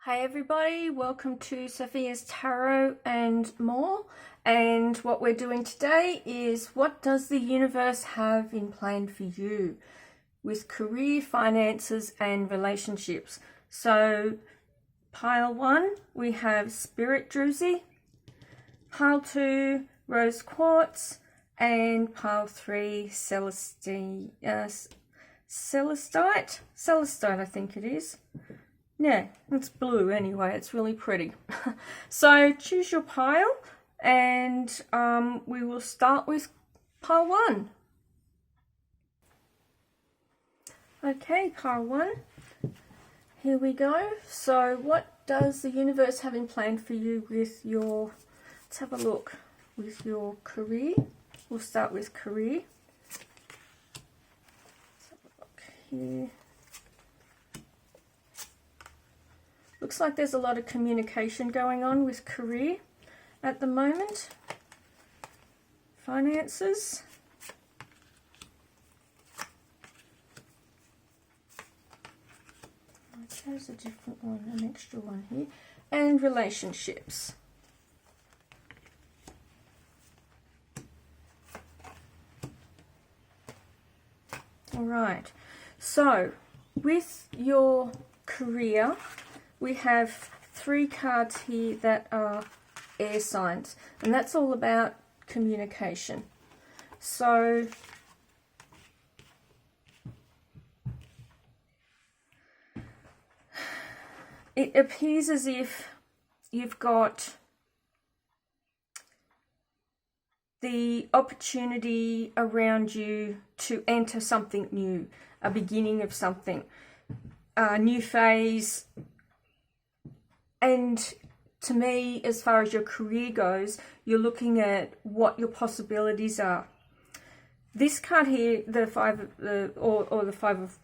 Hi everybody, welcome to Sophia's Tarot and more. And what we're doing today is, what does the universe have in plan for you with career, finances and relationships? So pile 1 we have Spirit Druzy, pile 2 Rose Quartz, and pile 3 Celestite I think it is. Yeah, it's blue anyway, it's really pretty. So choose your pile and we will start with pile 1. Okay, pile 1, here we go. So what does the universe have in plan for you with your, let's have a look, with your career. We'll start with career. Let's have a look here. Looks like there's a lot of communication going on with career at the moment. Finances. Okay, there's a different one, an extra one here. And relationships. Alright, so with your career, we have 3 cards here that are air signs, and that's all about communication. So it appears as if you've got the opportunity around you to enter something new, a beginning of something, a new phase. And to me, as far as your career goes, you're looking at what your possibilities are. This card here, the the Five of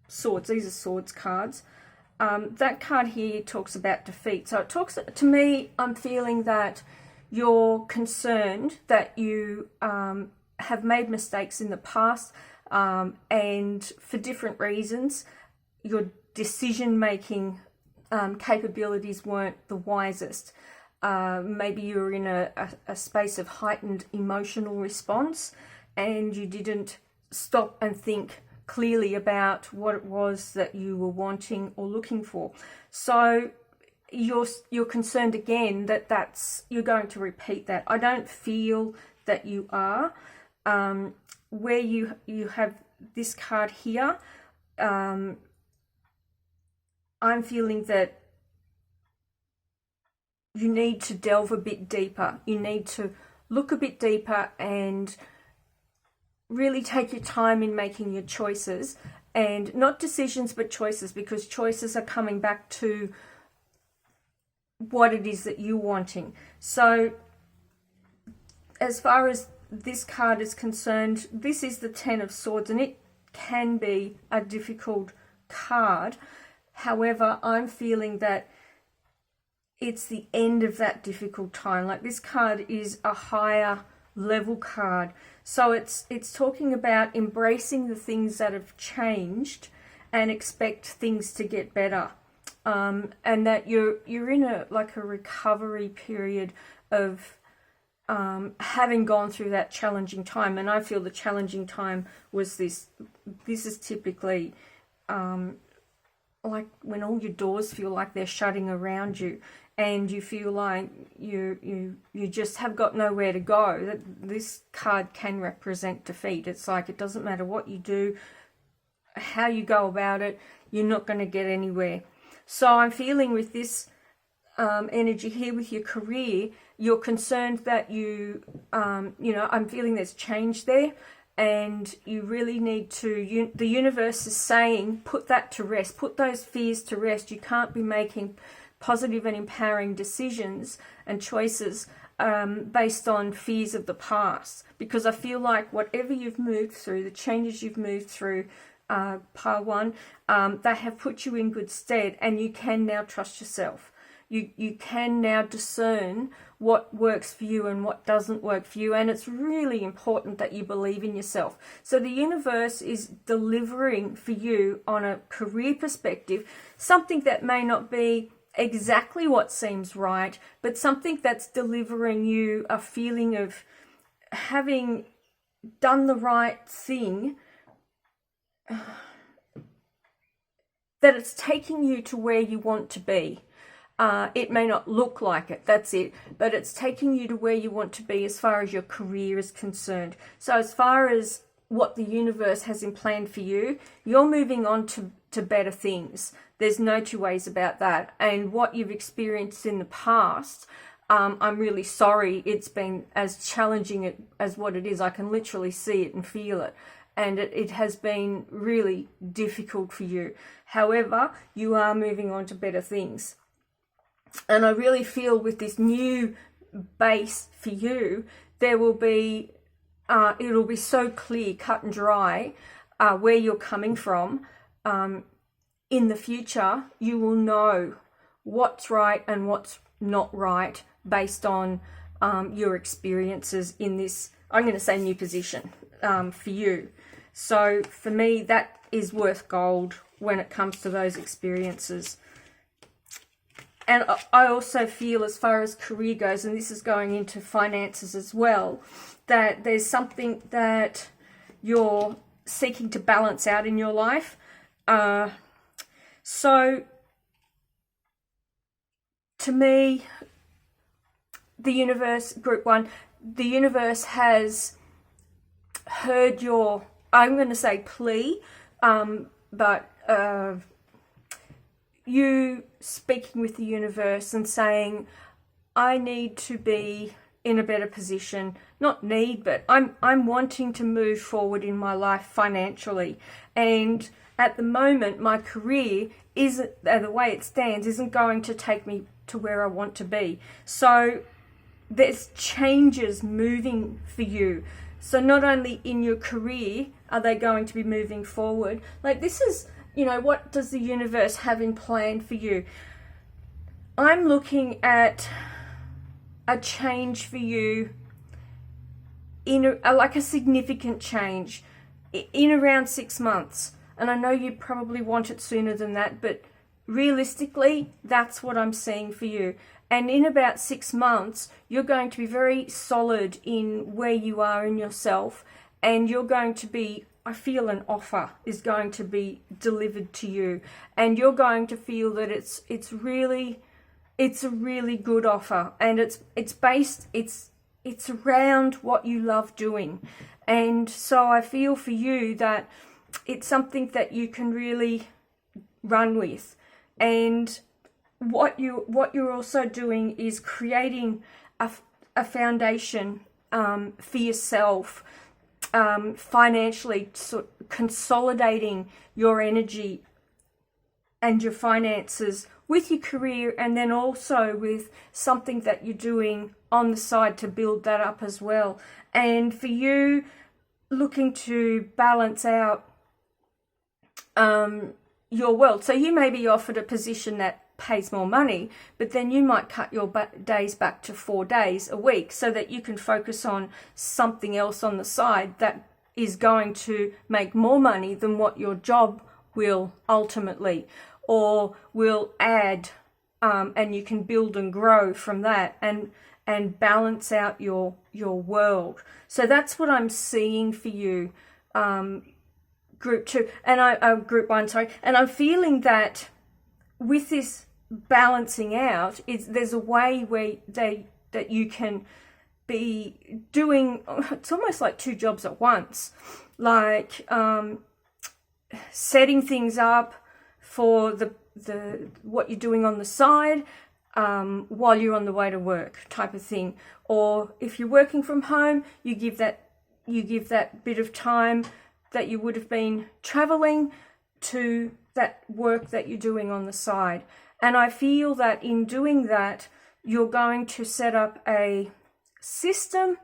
Swords, these are swords cards. That card here talks about defeat. So it talks, to me, I'm feeling that you're concerned that you have made mistakes in the past, and for different reasons, your decision-making capabilities weren't the wisest. Maybe you were in a space of heightened emotional response and you didn't stop and think clearly about what it was that you were wanting or looking for. So you're concerned again that you're going to repeat that. I don't feel that you are. Where you have this card here, I'm feeling that you need to delve a bit deeper. You need to look a bit deeper and really take your time in making your choices, and not decisions but choices, because choices are coming back to what it is that you're wanting. So as far as this card is concerned, this is the 10 of Swords, and it can be a difficult card. However, I'm feeling that it's the end of that difficult time. Like, this card is a higher level card. So it's talking about embracing the things that have changed and expect things to get better. And that you're in a recovery period of having gone through that challenging time. And I feel the challenging time was this. This is typically like when all your doors feel like they're shutting around you and you feel like you just have got nowhere to go. This card can represent defeat. It's like, it doesn't matter what you do, how you go about it, you're not going to get anywhere. So I'm feeling with this energy here with your career, you're concerned that I'm feeling there's change there. And you really need to, the universe is saying, put that to rest, put those fears to rest. You can't be making positive and empowering decisions and choices based on fears of the past. Because I feel like whatever you've moved through, the changes you've moved through, pile 1, they have put you in good stead, and you can now trust yourself. You can now discern what works for you and what doesn't work for you, and it's really important that you believe in yourself. So the universe is delivering for you on a career perspective something that may not be exactly what seems right, but something that's delivering you a feeling of having done the right thing, that it's taking you to where you want to be. It may not look like it, that's it, but it's taking you to where you want to be as far as your career is concerned. So as far as what the universe has in plan for you, you're moving on to better things. There's no two ways about that. And what you've experienced in the past, I'm really sorry it's been as challenging as what it is. I can literally see it and feel it. And it has been really difficult for you. However, you are moving on to better things. And I really feel with this new base for you, there will be, it'll be so clear, cut and dry, where you're coming from. In the future, you will know what's right and what's not right based on your experiences in this, I'm going to say, new position for you. So for me, that is worth gold when it comes to those experiences. And I also feel, as far as career goes, and this is going into finances as well, that there's something that you're seeking to balance out in your life. So to me, the universe, group one, the universe has heard your, I'm going to say plea, but you speaking with the universe and saying, I need to be in a better position. Not need, but I'm wanting to move forward in my life financially. And at the moment, my career isn't, the way it stands, isn't going to take me to where I want to be. So there's changes moving for you. So not only in your career are they going to be moving forward, like this is, you know, what does the universe have in plan for you? I'm looking at a change for you, in like a significant change in around 6 months. And I know you probably want it sooner than that, but realistically, that's what I'm seeing for you. And in about 6 months, you're going to be very solid in where you are in yourself, and you're going to be, I feel an offer is going to be delivered to you, and you're going to feel that it's a really good offer, and it's around what you love doing. And so I feel for you that it's something that you can really run with. And what you're also doing is creating a foundation for yourself, financially, consolidating your energy and your finances with your career, and then also with something that you're doing on the side to build that up as well. And for you, looking to balance out your world. So you may be offered a position that pays more money, but then you might cut your days back to 4 days a week so that you can focus on something else on the side that is going to make more money than what your job will ultimately, or will add, and you can build and grow from that and balance out your world. So that's what I'm seeing for you, group two, and group one, sorry. And I'm feeling that with this balancing out, there's a way where that you can be doing, it's almost like 2 jobs at once, like setting things up for the what you're doing on the side while you're on the way to work, type of thing. Or if you're working from home, you give that bit of time that you would have been traveling to that work that you're doing on the side. And I feel that in doing that, you're going to set up a system.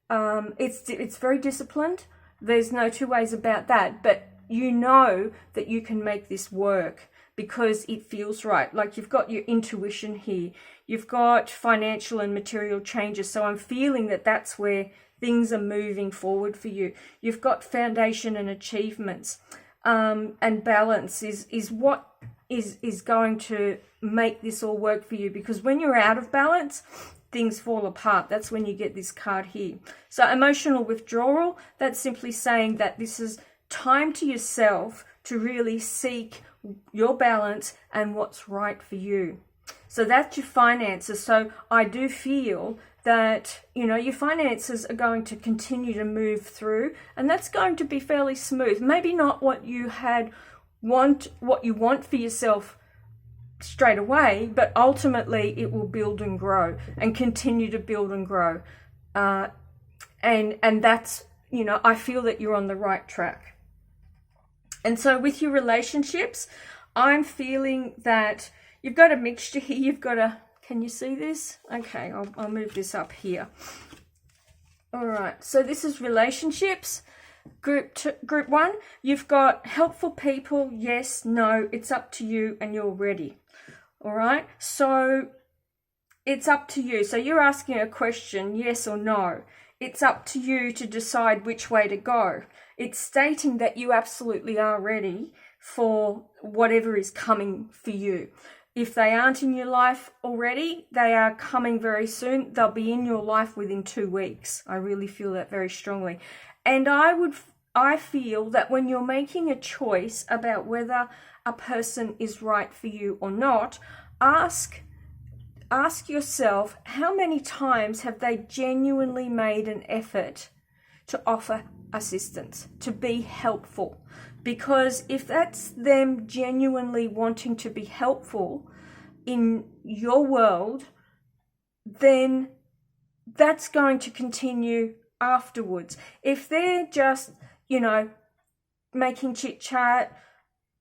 It's very disciplined. There's no two ways about that. But you know that you can make this work because it feels right. Like you've got your intuition here. You've got financial and material changes. So I'm feeling that that's where things are moving forward for you. You've got foundation and achievements. And balance is what is going to make this all work for you, because when you're out of balance, things fall apart. That's when you get this card here. So emotional withdrawal, that's simply saying that this is time to yourself to really seek your balance and what's right for you. So that's your finances. So I do feel that, you know, your finances are going to continue to move through, and that's going to be fairly smooth. Maybe not what you want for yourself straight away, but ultimately it will build and grow and continue to build and grow. And that's, you know, I feel that you're on the right track. And so with your relationships, I'm feeling that you've got a mixture here. You've got a, can you see this? Okay, I'll move this up here. All right, so this is relationships. Group 1, you've got helpful people, yes, no, it's up to you and you're ready. All right, so it's up to you. So you're asking a question, yes or no. It's up to you to decide which way to go. It's stating that you absolutely are ready for whatever is coming for you. If they aren't in your life already, they are coming very soon. They'll be in your life within 2 weeks. I really feel that very strongly. And I feel that when you're making a choice about whether a person is right for you or not, ask yourself, how many times have they genuinely made an effort to offer assistance, to be helpful? Because if that's them genuinely wanting to be helpful in your world, then that's going to continue afterwards. If they're just, you know, making chit chat,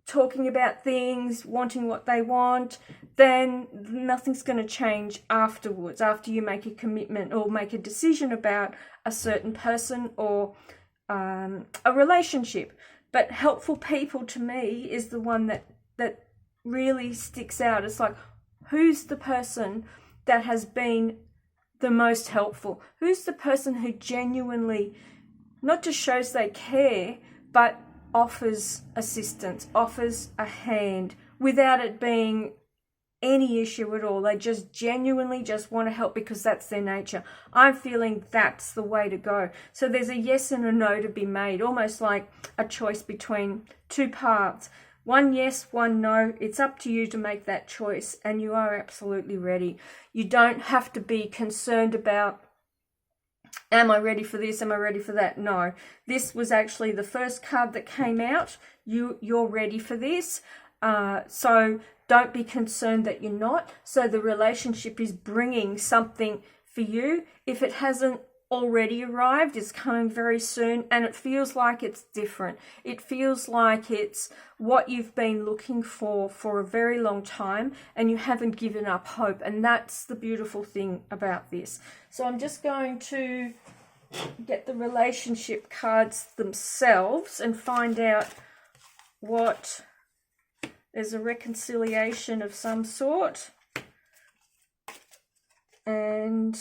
talking about things, wanting what they want, then nothing's going to change afterwards, after you make a commitment or make a decision about a certain person or a relationship. But helpful people, to me, is the one that really sticks out. It's like, who's the person that has been the most helpful? Who's the person who genuinely not just shows they care, but offers assistance, offers a hand without it being any issue at all? They just genuinely just want to help because that's their nature. I'm feeling that's the way to go. So there's a yes and a no to be made, almost like a choice between two paths. One yes, one no. It's up to you to make that choice, and you are absolutely ready. You don't have to be concerned about, am I ready for this? Am I ready for that? No. This was actually the first card that came out. You're ready for this. So don't be concerned that you're not. So the relationship is bringing something for you. If it hasn't already arrived, it's coming very soon, and it feels like it's different. It feels like it's what you've been looking for a very long time, and you haven't given up hope. And that's the beautiful thing about this. So I'm just going to get the relationship cards themselves and find out what... There's a reconciliation of some sort. And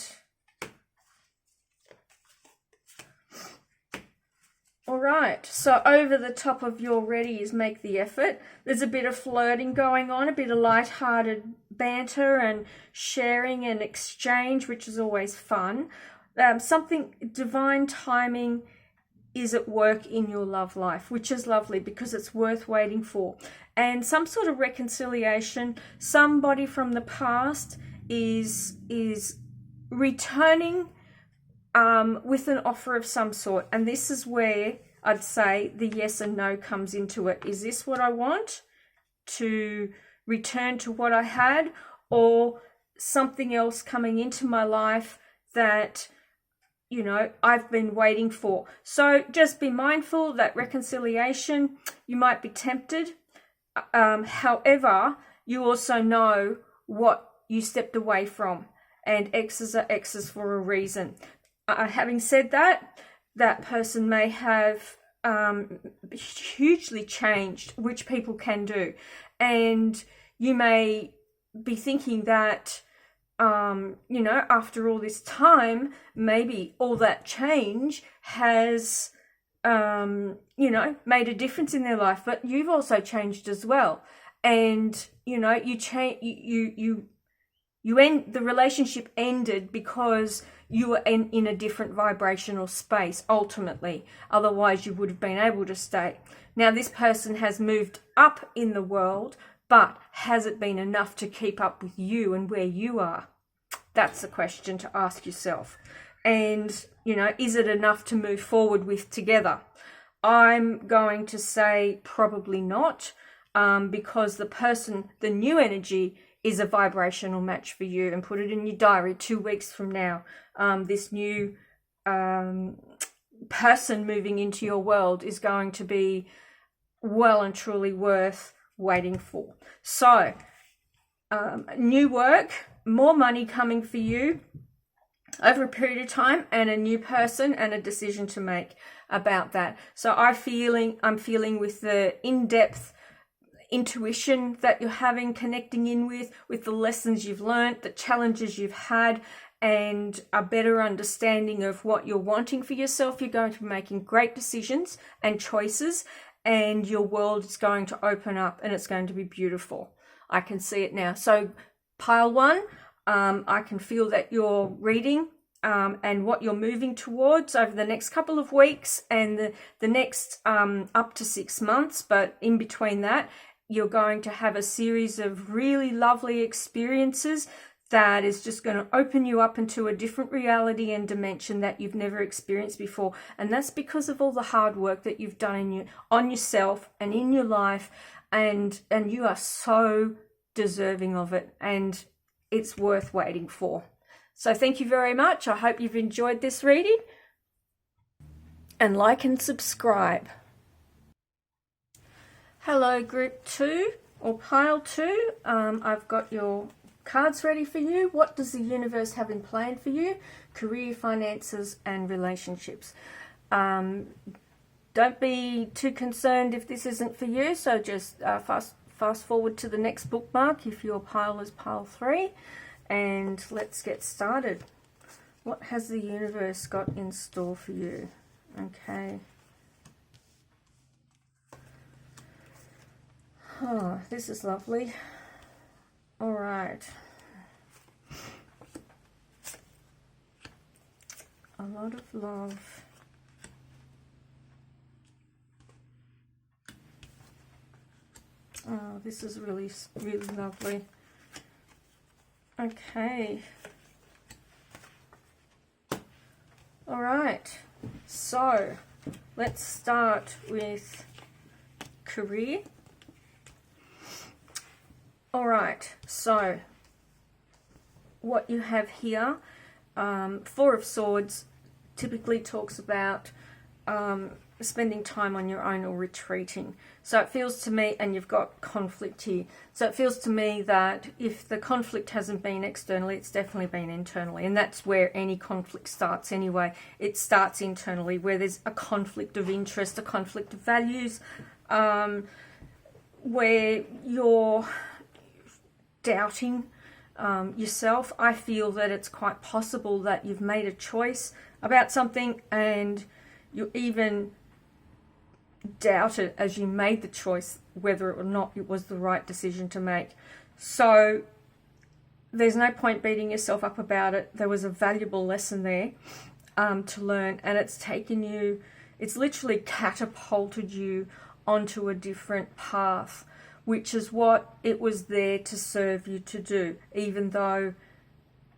all right, so over the top of your ready is make the effort. There's a bit of flirting going on, a bit of light-hearted banter and sharing and exchange, which is always fun. Something, divine timing is at work in your love life, which is lovely because it's worth waiting for. And some sort of reconciliation, somebody from the past is returning with an offer of some sort. And this is where I'd say the yes and no comes into it. Is this what I want, to return to what I had, or something else coming into my life that, you know, I've been waiting for? So just be mindful that reconciliation, you might be tempted. However, you also know what you stepped away from, and X's are X's for a reason. Having said that, that person may have hugely changed, which people can do. And you may be thinking that, you know, after all this time, maybe all that change has, you know, made a difference in their life. But you've also changed as well. and you know, you change, you end, the relationship ended because you were in a different vibrational space ultimately. Otherwise you would have been able to stay. Now this person has moved up in the world, but has it been enough to keep up with you and where you are? That's the question to ask yourself. And, you know, is it enough to move forward with together? I'm going to say probably not, because the person, the new energy, is a vibrational match for you. And put it in your diary, 2 weeks from now, this new person moving into your world is going to be well and truly worth waiting for. So, new work, more money coming for you over a period of time, and a new person and a decision to make about that. So I'm feeling with the in-depth intuition that you're having, connecting in with the lessons you've learned, the challenges you've had, and a better understanding of what you're wanting for yourself. You're going to be making great decisions and choices, and your world is going to open up, and it's going to be beautiful. I can see it now. So pile 1, I can feel that you're reading and what you're moving towards over the next couple of weeks and the next up to 6 months. But in between that, you're going to have a series of really lovely experiences that is just going to open you up into a different reality and dimension that you've never experienced before. And that's because of all the hard work that you've done on yourself and in your life. And you are so deserving of it, and it's worth waiting for. So thank you very much. I hope you've enjoyed this reading, and like and subscribe. Hello, group 2 or pile 2. I've got your cards ready for you. What does the universe have in plan for you? Career, finances, and relationships. Don't be too concerned if this isn't for you. So just fast forward to the next bookmark if your pile is pile 3. And let's get started. What has the universe got in store for you? Okay. Oh, this is lovely. All right. A lot of love. Oh, this is really, really lovely. Okay. All right. So, let's start with career. All right. So, what you have here, 4 of Swords typically talks about spending time on your own or retreating. So it feels to me, and you've got conflict here, so it feels to me that if the conflict hasn't been externally, it's definitely been internally, and that's where any conflict starts anyway. It starts internally, where there's a conflict of interest, a conflict of values, where you're doubting yourself. I feel that it's quite possible that you've made a choice about something and you even doubted as you made the choice whether or not it was the right decision to make. So there's no point beating yourself up about it. There was a valuable lesson there to learn, and it's taken you, it's literally catapulted you onto a different path, which is what it was there to serve you to do, even though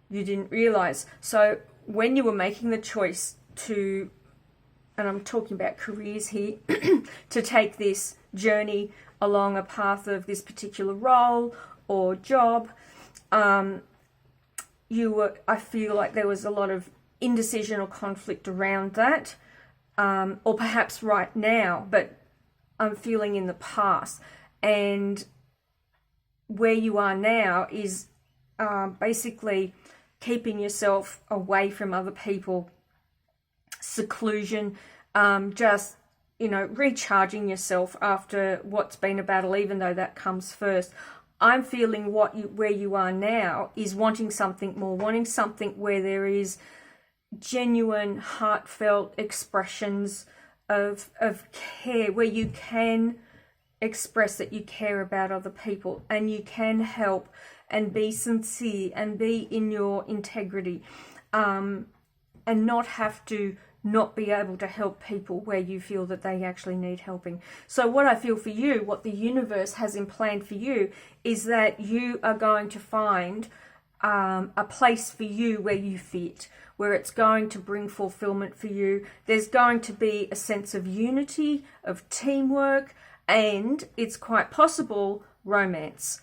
you didn't realize. So when you were making the choice to, and I'm talking about careers here, to take this journey along a path of this particular role or job, I feel like there was a lot of indecision or conflict around that, or perhaps right now, but I'm feeling in the past. And where you are now is basically keeping yourself away from other people, seclusion, just, you know, recharging yourself after what's been a battle, even though that comes first. I'm feeling where you are now is wanting something more, wanting something where there is genuine, heartfelt expressions of care, where you can express that you care about other people, and you can help and be sincere and be in your integrity, and not have to not be able to help people where you feel that they actually need helping. So what I feel for you, what the universe has in plan for you, is that you are going to find a place for you where you fit, where it's going to bring fulfillment for you. There's going to be a sense of unity, of teamwork, and it's quite possible romance.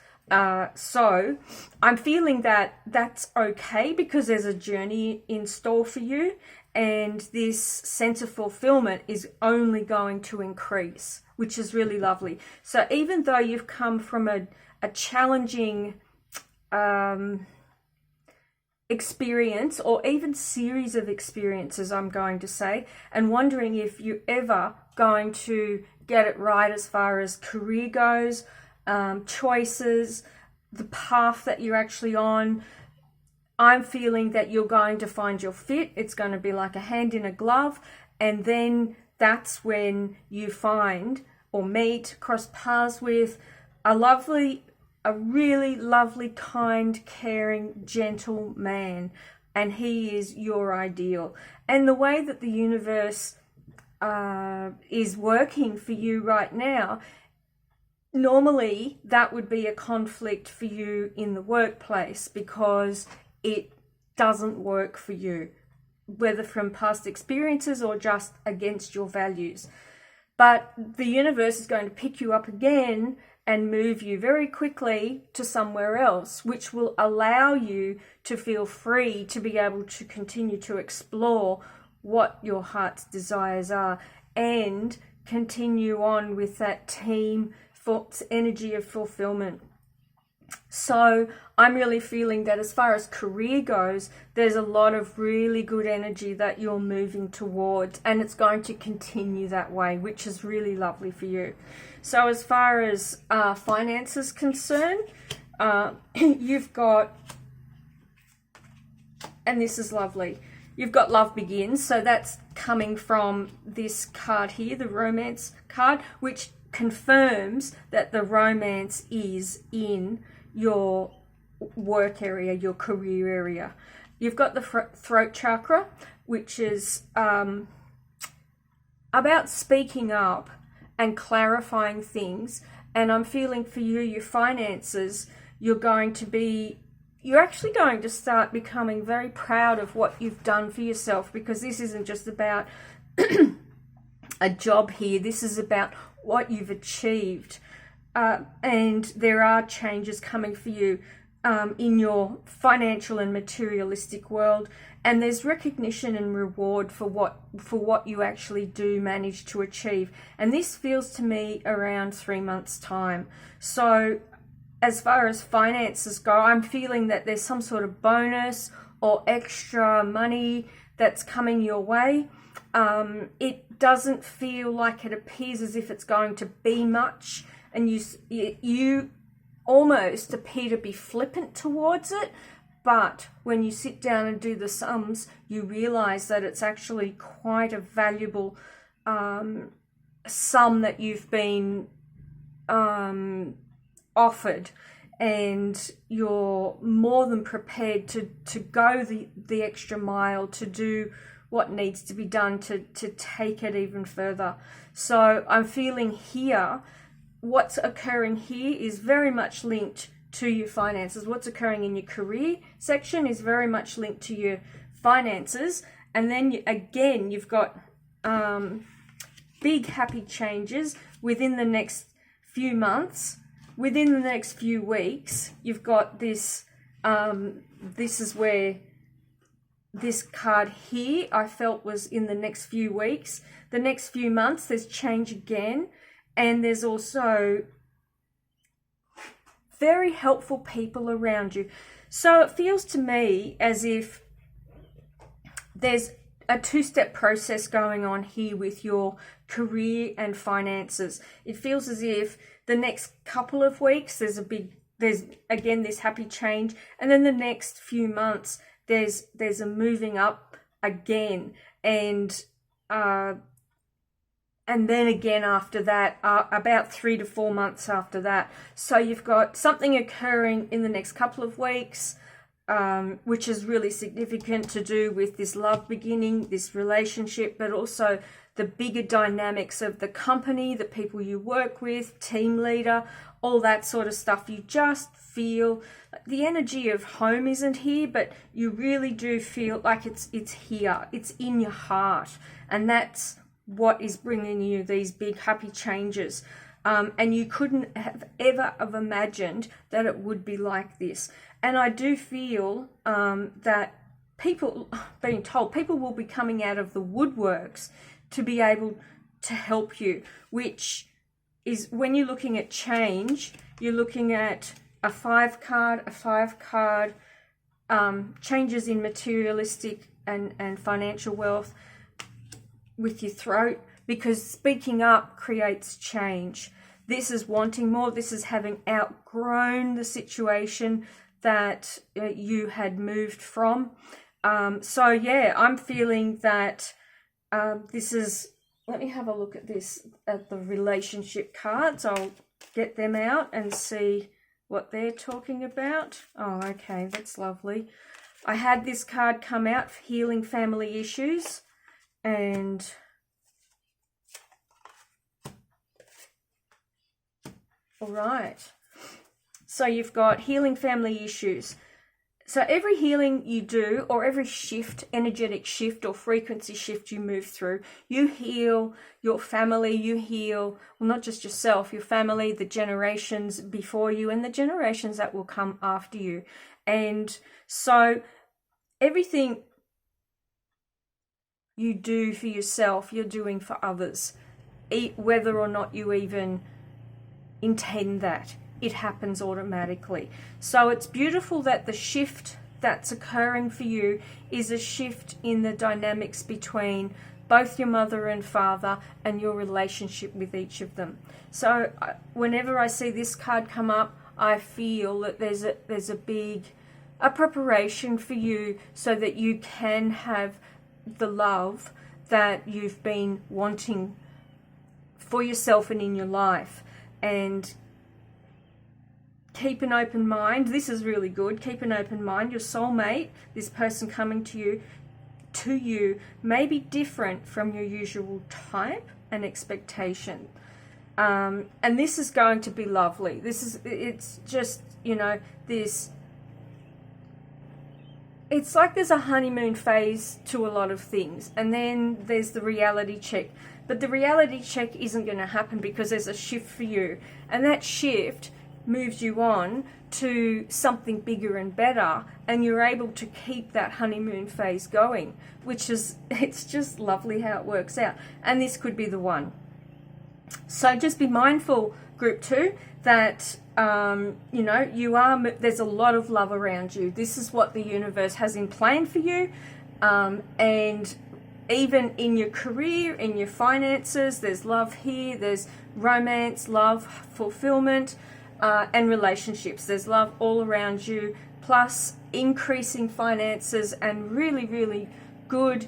So I'm feeling that that's okay, because there's a journey in store for you, and this sense of fulfillment is only going to increase, which is really lovely. So even though you've come from a challenging experience, or even series of experiences, I'm going to say, and wondering if you're ever going to get it right as far as career goes, choices, the path that you're actually on, I'm feeling that you're going to find your fit. It's going to be like a hand in a glove, and then that's when you find or meet, cross paths with a really lovely, kind, caring, gentle man, and he is your ideal. And the way that the universe is working for you right now, normally that would be a conflict for you in the workplace, because it doesn't work for you, whether from past experiences or just against your values. But the universe is going to pick you up again and move you very quickly to somewhere else, which will allow you to feel free to be able to continue to explore what your heart's desires are, and continue on with that team energy of fulfillment. So I'm really feeling that as far as career goes, there's a lot of really good energy that you're moving towards, and it's going to continue that way, which is really lovely for you. So as far as finances concerned, you've got, and this is lovely, you've got love begins. So that's coming from this card here, the romance card, which confirms that the romance is in your work area, your career area. You've got the throat chakra, which is about speaking up and clarifying things. And I'm feeling for you, your finances, you're actually going to start becoming very proud of what you've done for yourself, because this isn't just about a job here. This is about what you've achieved. And there are changes coming for you in your financial and materialistic world, and there's recognition and reward for what you actually do manage to achieve. And this feels to me around 3 months' time. So as far as finances go, I'm feeling that there's some sort of bonus or extra money that's coming your way. It doesn't feel like it appears as if it's going to be much, and you almost appear to be flippant towards it, but when you sit down and do the sums, you realize that it's actually quite a valuable sum that you've been offered, and you're more than prepared to go the extra mile, to do what needs to be done to take it even further. So I'm feeling here, what's occurring here is very much linked to your finances. What's occurring in your career section is very much linked to your finances. And then you've got big happy changes within the next few months, within the next few weeks. You've got this, this is where this card here I felt was in the next few weeks. The next few months there's change again, and there's also very helpful people around you. So it feels to me as if there's a two-step process going on here with your career and finances. It feels as if the next couple of weeks there's again this happy change, and then the next few months there's a moving up again, and and then again after that, about 3 to 4 months after that. So you've got something occurring in the next couple of weeks, which is really significant to do with this love beginning, this relationship, but also the bigger dynamics of the company, the people you work with, team leader, all that sort of stuff. You just feel like the energy of home isn't here, but you really do feel like it's here, it's in your heart, and that's what is bringing you these big happy changes. And you couldn't have ever have imagined that it would be like this. And I do feel that people, being told, people will be coming out of the woodworks to be able to help you, which is when you're looking at change, you're looking at a 5 card, changes in materialistic and financial wealth with your throat, because speaking up creates change. This is wanting more. This is having outgrown the situation that you had moved from. So yeah, I'm feeling that this is, let me have a look at this, at the relationship cards. I'll get them out and see what they're talking about. Oh, okay, that's lovely. I had this card come out for healing family issues, and all right, so you've got healing family issues. So every healing you do, or every shift, energetic shift or frequency shift you move through, you heal your family, you heal, well, not just yourself, your family, the generations before you, and the generations that will come after you. And so everything you do for yourself, you're doing for others, whether or not you even intend that. It happens automatically. So it's beautiful that the shift that's occurring for you is a shift in the dynamics between both your mother and father and your relationship with each of them. So whenever I see this card come up, I feel that there's a big preparation for you so that you can have the love that you've been wanting for yourself and in your life. And keep an open mind. This is really good. Keep an open mind. Your soulmate, this person coming to you may be different from your usual type and expectation. And this is going to be lovely. It's just, this, it's like there's a honeymoon phase to a lot of things, and then there's the reality check. But the reality check isn't going to happen because there's a shift for you, and that shift moves you on to something bigger and better, and you're able to keep that honeymoon phase going, which is, it's just lovely how it works out. And this could be the one. So just be mindful, group 2, that there's a lot of love around you. This is what the universe has in plan for you, and even in your career, in your finances, there's love here. There's romance, love, fulfillment, and relationships. There's love all around you, plus increasing finances and really, really good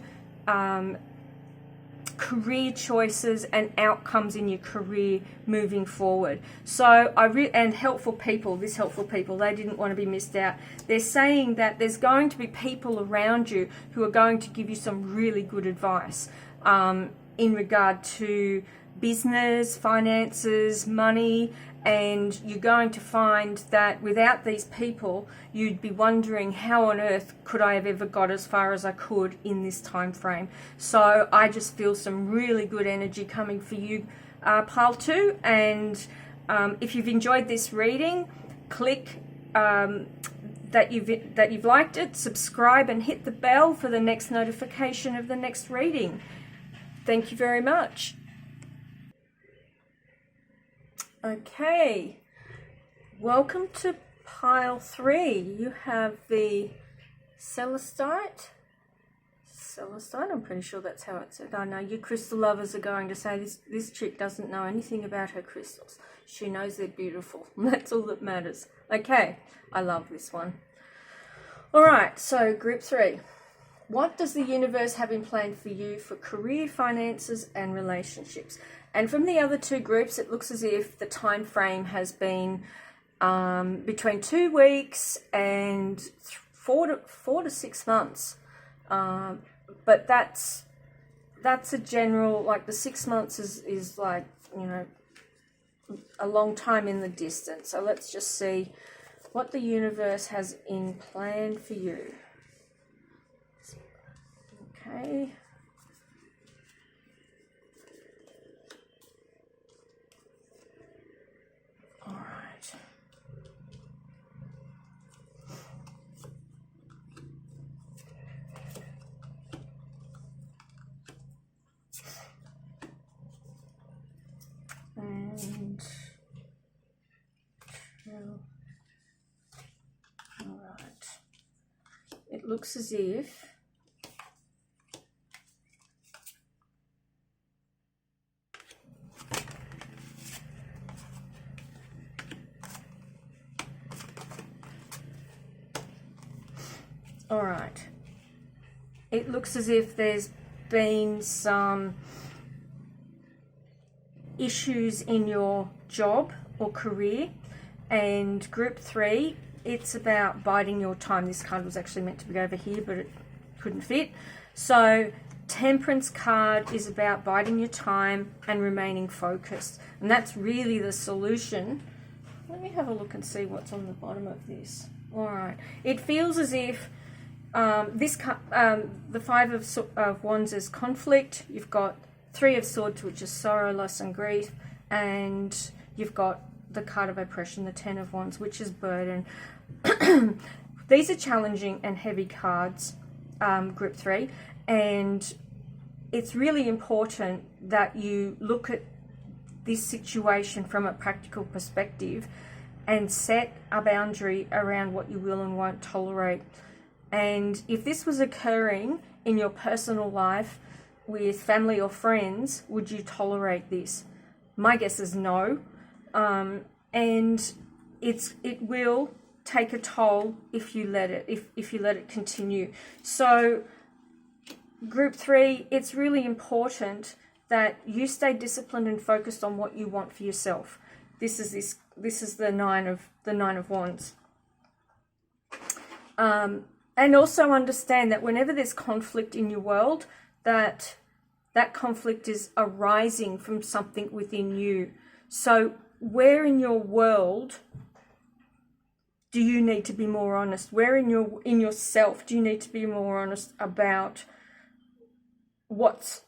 career choices and outcomes in your career moving forward. So and helpful people, they didn't want to be missed out. They're saying that there's going to be people around you who are going to give you some really good advice in regard to business, finances, money, and you're going to find that without these people, you'd be wondering, how on earth could I have ever got as far as I could in this time frame? So I just feel some really good energy coming for you, pile 2. And if you've enjoyed this reading, click that you've liked it, subscribe, and hit the bell for the next notification of the next reading. Thank you very much. Okay, welcome to pile 3. You have the Celestite, I'm pretty sure that's how it's said. I know you crystal lovers are going to say this chick doesn't know anything about her crystals. She knows they're beautiful. That's all that matters. Okay, I love this one. All right, so group 3. What does the universe have in plan for you for career, finances, and relationships? And from the other two groups, it looks as if the time frame has been between 2 weeks and 4 to 6 months. But that's a general, like the 6 months is like, you know, a long time in the distance. So let's just see what the universe has in plan for you. Okay. All right. And all right. It looks as if all right. It looks as if there's been some issues in your job or career, and group 3, it's about biding your time. This card was actually meant to be over here, but it couldn't fit. So Temperance card is about biding your time and remaining focused, and that's really the solution. Let me have a look and see what's on the bottom of this. All right, it feels as if the Five of Wands is conflict. You've got 3 of Swords, which is sorrow, loss, and grief, and you've got the card of oppression, the 10 of Wands, which is burden. These are challenging and heavy cards, group 3, and it's really important that you look at this situation from a practical perspective and set a boundary around what you will and won't tolerate. And if this was occurring in your personal life with family or friends, would you tolerate this? My guess is no. And it will take a toll if you let it, if you let it continue. So group 3, it's really important that you stay disciplined and focused on what you want for yourself. This is the nine of Wands. And also understand that whenever there's conflict in your world, that conflict is arising from something within you. So where in your world do you need to be more honest? Where in yourself do you need to be more honest about what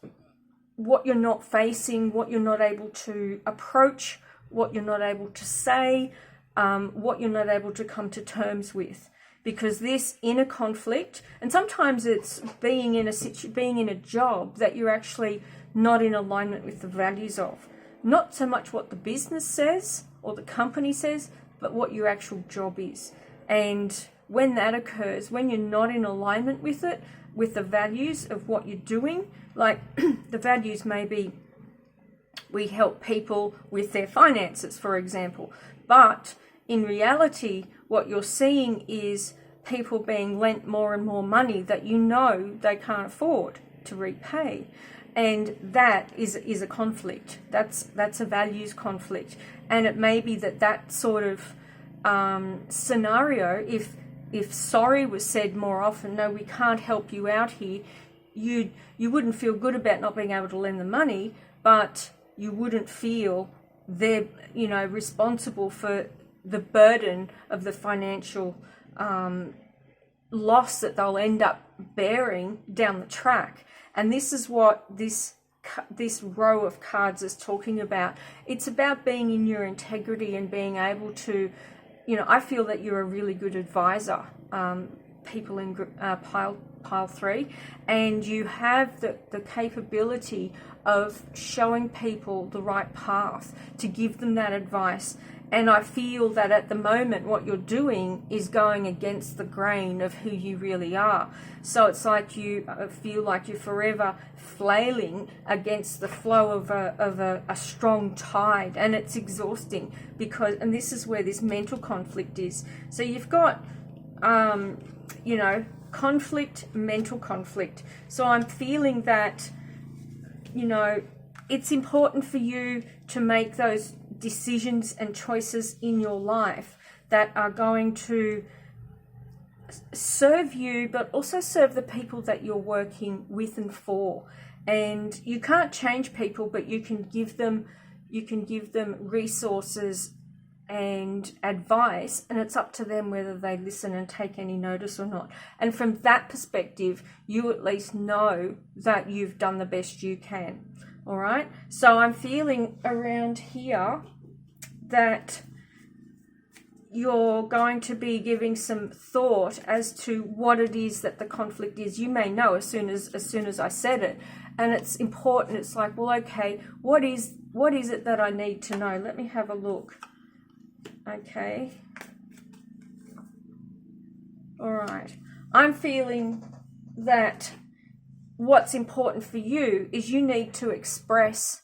you're not facing, what you're not able to approach, what you're not able to say, what you're not able to come to terms with? Because this inner conflict, and sometimes it's being in a job that you're actually not in alignment with the values of. Not so much what the business says or the company says, but what your actual job is. And when that occurs, when you're not in alignment with it, with the values of what you're doing, like the values may be we help people with their finances, for example. But in reality, what you're seeing is people being lent more and more money that you know they can't afford to repay. And that is a conflict. That's a values conflict. And it may be that sort of scenario, if sorry was said more often, no, we can't help you out here, you wouldn't feel good about not being able to lend the money, but you wouldn't feel they're responsible for the burden of the financial loss that they'll end up bearing down the track. And this is what this row of cards is talking about. It's about being in your integrity and being able to, I feel that you're a really good advisor, people in pile 3, and you have the capability of showing people the right path to give them that advice. And I feel that at the moment what you're doing is going against the grain of who you really are. So it's like you feel like you're forever flailing against the flow of a strong tide, and it's exhausting and this is where this mental conflict is. So you've got, conflict, mental conflict. So I'm feeling that, you know, it's important for you to make those decisions and choices in your life that are going to serve you, but also serve the people that you're working with and for. And you can't change people, but you can give them resources and advice, and it's up to them whether they listen and take any notice or not. And from that perspective, you at least know that you've done the best you can. All right, so I'm feeling around here that you're going to be giving some thought as to what it is that the conflict is. You may know as soon as I said it, and it's important. It's like, well, okay, what is it that I need to know? Let me have a look. Okay. All right. I'm feeling that what's important for you is you need to express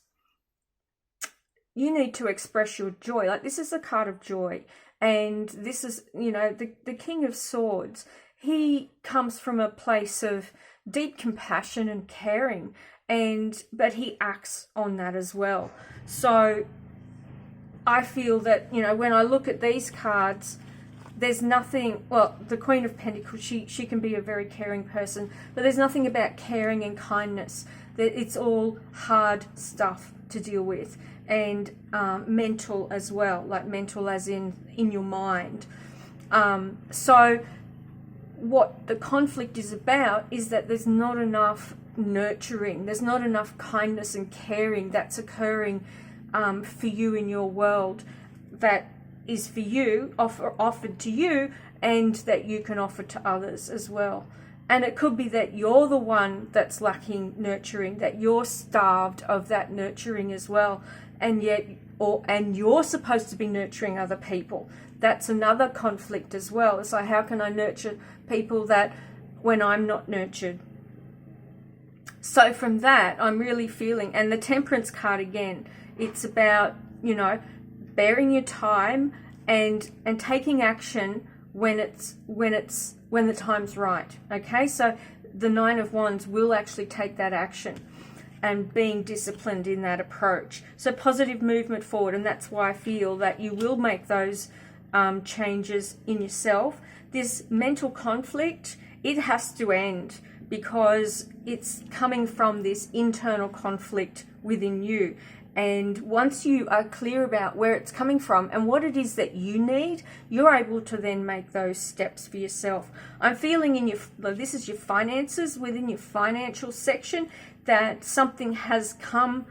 your joy. Like, this is a card of joy, and this is, you know, the King of Swords. He comes from a place of deep compassion and caring, but he acts on that as well. So I feel that, you know, when I look at these cards, there's nothing, well, the Queen of Pentacles, she can be a very caring person, but there's nothing about caring and kindness. It's all hard stuff to deal with, and mental as well, like mental as in your mind. So what the conflict is about is that there's not enough nurturing, there's not enough kindness and caring that's occurring for you in your world, that is for you, offered to you, and that you can offer to others as well. And it could be that you're the one that's lacking nurturing, that you're starved of that nurturing as well, and you're supposed to be nurturing other people. That's another conflict as well. So how can I nurture people that when I'm not nurtured? So from that, I'm really feeling, and the Temperance card again, it's about, you know, bearing your time and taking action when the time's right. Okay, so the Nine of Wands will actually take that action, and being disciplined in that approach. So positive movement forward, and that's why I feel that you will make those changes in yourself. This mental conflict, it has to end, because it's coming from this internal conflict within you. And once you are clear about where it's coming from and what it is that you need, you're able to then make those steps for yourself. I'm feeling this is your finances, within your financial section, that something has come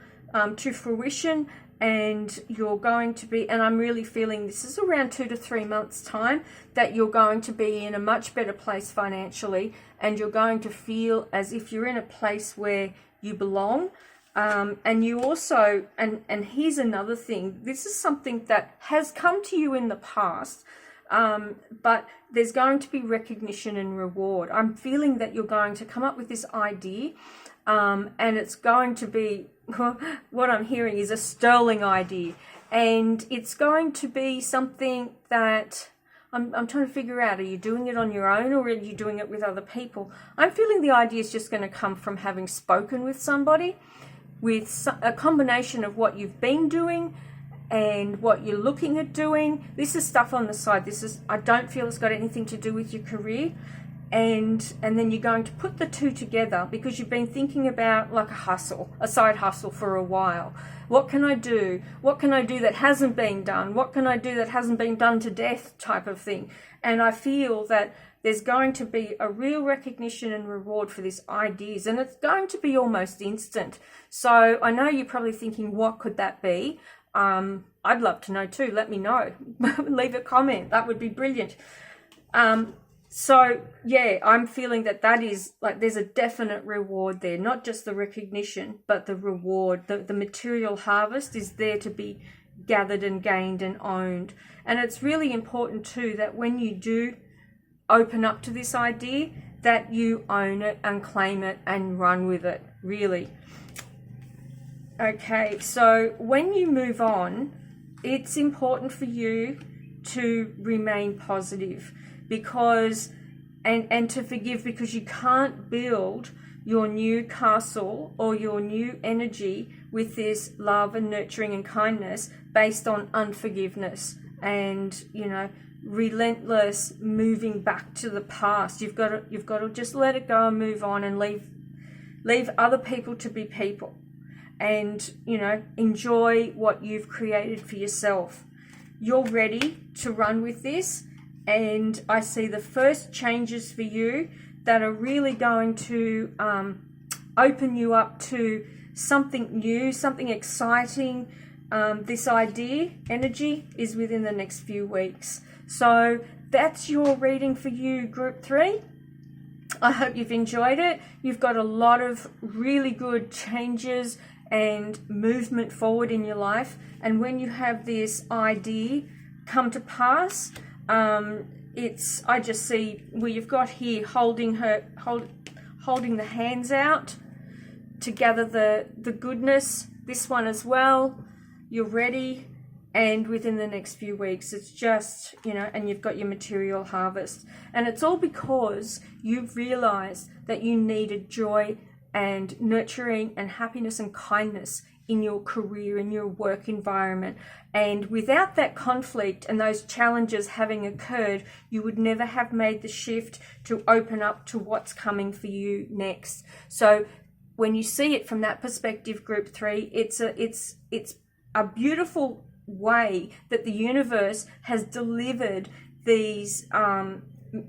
to fruition, and you're going to be, and I'm really feeling this is around 2 to 3 months time, that you're going to be in a much better place financially, and you're going to feel as if you're in a place where you belong. And you also, and here's another thing, this is something that has come to you in the past, but there's going to be recognition and reward. I'm feeling that you're going to come up with this idea, and it's going to be, what I'm hearing is a sterling idea, and it's going to be something that I'm trying to figure out, are you doing it on your own, or are you doing it with other people? I'm feeling the idea is just going to come from having spoken with somebody, with a combination of what you've been doing and what you're looking at doing. This is stuff on the side. I don't feel it's got anything to do with your career. And then you're going to put the two together, because you've been thinking about like a side hustle for a while. What can I do? What can I do that hasn't been done? What can I do that hasn't been done to death, type of thing? And I feel that there's going to be a real recognition and reward for these ideas, and it's going to be almost instant. So I know you're probably thinking, what could that be? I'd love to know too. Let me know. Leave a comment. That would be brilliant. So yeah, I'm feeling that is like, there's a definite reward there, not just the recognition, but the reward, the material harvest is there to be gathered and gained and owned. And it's really important too that when you do open up to this idea, that you own it and claim it and run with it, really. Okay, so when you move on, it's important for you to remain positive, because, and to forgive, because you can't build your new castle or your new energy with this love and nurturing and kindness based on unforgiveness and, relentless moving back to the past. You've got to just let it go and move on and leave other people to be people, and enjoy what you've created for yourself. You're ready to run with this, and I see the first changes for you that are really going to open you up to something new, something exciting. This energy is within the next few weeks. So that's your reading for you, Group 3. I hope you've enjoyed it. You've got a lot of really good changes and movement forward in your life. And when you have this idea come to pass, I just see where you've got here holding the hands out to gather the goodness. This one as well. You're ready. And within the next few weeks, it's just, and you've got your material harvest. And it's all because you've realized that you needed joy and nurturing and happiness and kindness in your career, in your work environment. And without that conflict and those challenges having occurred, you would never have made the shift to open up to what's coming for you next. So when you see it from that perspective, Group 3, it's a beautiful way that the universe has delivered these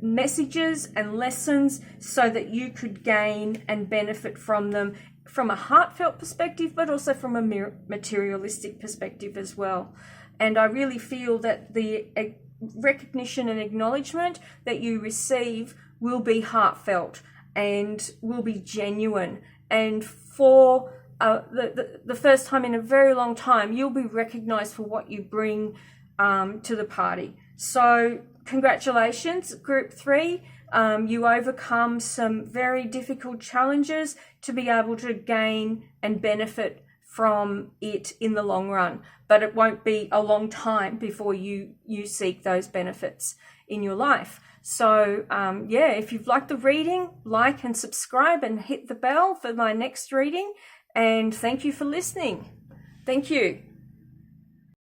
messages and lessons so that you could gain and benefit from them from a heartfelt perspective, but also from a materialistic perspective as well. And I really feel that the recognition and acknowledgement that you receive will be heartfelt and will be genuine. And for the first time in a very long time, you'll be recognized for what you bring to the party. So congratulations, Group 3. You overcome some very difficult challenges to be able to gain and benefit from it in the long run. But it won't be a long time before you seek those benefits in your life. So if you've liked the reading, like and subscribe and hit the bell for my next reading. And thank you for listening. Thank you.